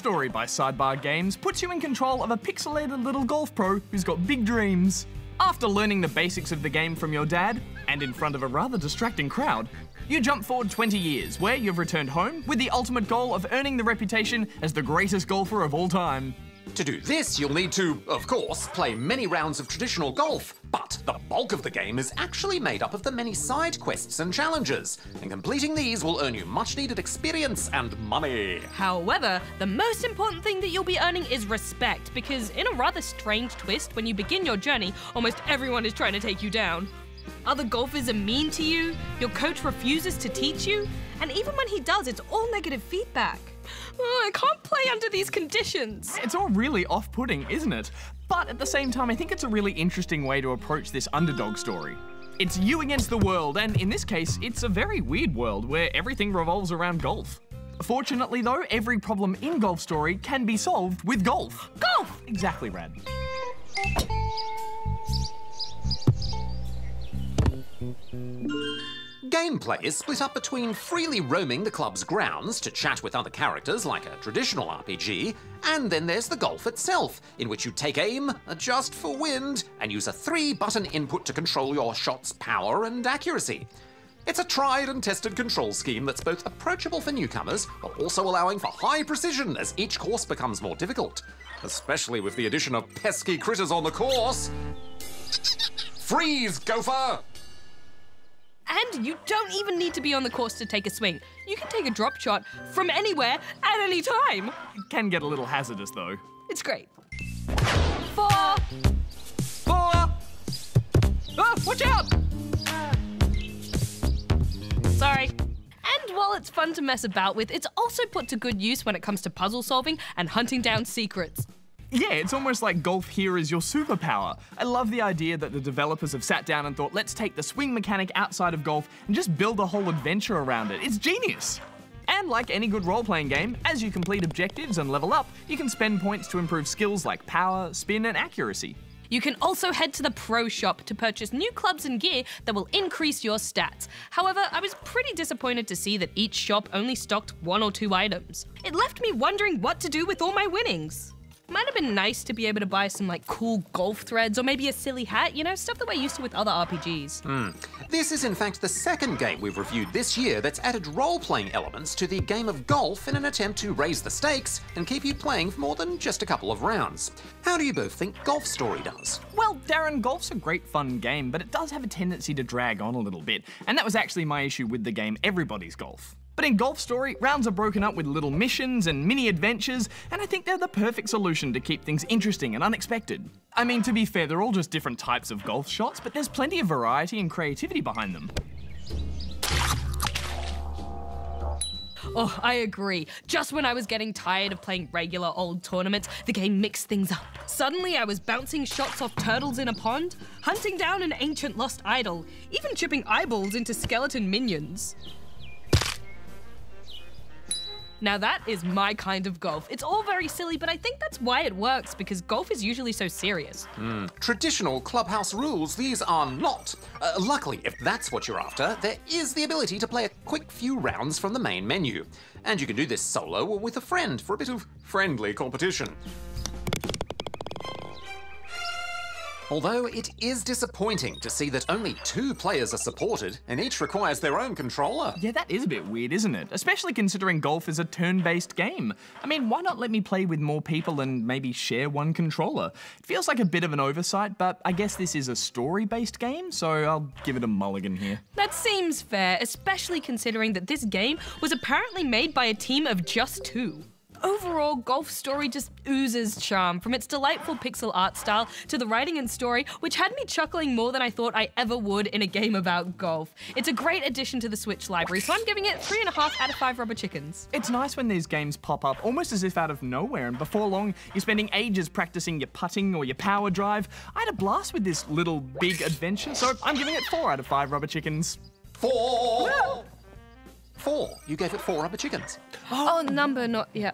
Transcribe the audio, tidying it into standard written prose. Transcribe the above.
Story by Sidebar Games puts you in control of a pixelated little golf pro who's got big dreams. After learning the basics of the game from your dad, and in front of a rather distracting crowd, you jump forward 20 years, where you've returned home with the ultimate goal of earning the reputation as the greatest golfer of all time. To do this, you'll need to, of course, play many rounds of traditional golf, but the bulk of the game is actually made up of the many side quests and challenges, and completing these will earn you much-needed experience and money. However, the most important thing that you'll be earning is respect, because in a rather strange twist, when you begin your journey, almost everyone is trying to take you down. Other golfers are mean to you, your coach refuses to teach you, and even when he does, it's all negative feedback. Oh, I can't play under these conditions. It's all really off-putting, isn't it? But at the same time, I think it's a really interesting way to approach this underdog story. It's you against the world, and in this case, it's a very weird world where everything revolves around golf. Fortunately though, every problem in Golf Story can be solved with golf. Golf! Exactly, Rad. Gameplay is split up between freely roaming the club's grounds to chat with other characters like a traditional RPG, and then there's the golf itself, in which you take aim, adjust for wind, and use a 3-button input to control your shot's power and accuracy. It's a tried and tested control scheme that's both approachable for newcomers, while also allowing for high precision as each course becomes more difficult. Especially with the addition of pesky critters on the course. Freeze, gopher! And you don't even need to be on the course to take a swing. You can take a drop shot from anywhere at any time. It can get a little hazardous though. It's great. Fore! Fore! Ah, watch out! Sorry. And while it's fun to mess about with, it's also put to good use when it comes to puzzle solving and hunting down secrets. Yeah, it's almost like golf here is your superpower. I love the idea that the developers have sat down and thought, let's take the swing mechanic outside of golf and just build a whole adventure around it. It's genius! And like any good role-playing game, as you complete objectives and level up, you can spend points to improve skills like power, spin, and accuracy. You can also head to the pro shop to purchase new clubs and gear that will increase your stats. However, I was pretty disappointed to see that each shop only stocked 1 or 2 items. It left me wondering what to do with all my winnings. Might have been nice to be able to buy some like cool golf threads or maybe a silly hat, you know, stuff that we're used to with other RPGs. This is in fact the second game we've reviewed this year that's added role-playing elements to the game of golf in an attempt to raise the stakes and keep you playing for more than just a couple of rounds. How do you both think Golf Story does? Well, Darren, golf's a great fun game, but it does have a tendency to drag on a little bit, and that was actually my issue with the game Everybody's Golf. But in Golf Story, rounds are broken up with little missions and mini adventures, and I think they're the perfect solution to keep things interesting and unexpected. I mean, to be fair, they're all just different types of golf shots, but there's plenty of variety and creativity behind them. Oh, I agree. Just when I was getting tired of playing regular old tournaments, the game mixed things up. Suddenly I was bouncing shots off turtles in a pond, hunting down an ancient lost idol, even chipping eyeballs into skeleton minions. Now that is my kind of golf. It's all very silly, but I think that's why it works, because golf is usually so serious. Traditional clubhouse rules, these are not. Luckily, if that's what you're after, there is the ability to play a quick few rounds from the main menu. And you can do this solo or with a friend for a bit of friendly competition. Although it is disappointing to see that only 2 players are supported and each requires their own controller. Yeah, that is a bit weird, isn't it? Especially considering golf is a turn-based game. I mean, why not let me play with more people and maybe share one controller? It feels like a bit of an oversight, but I guess this is a story-based game, so I'll give it a mulligan here. That seems fair, especially considering that this game was apparently made by a team of just 2. Overall, Golf Story just oozes charm, from its delightful pixel art style to the writing and story, which had me chuckling more than I thought I ever would in a game about golf. It's a great addition to the Switch library, so I'm giving it 3.5 out of 5 rubber chickens. It's nice when these games pop up almost as if out of nowhere, and before long, you're spending ages practicing your putting or your power drive. I had a blast with this little big adventure, so I'm giving it 4 out of 5 rubber chickens. 4! 4. You gave it 4 rubber chickens. Oh, number, not... yeah.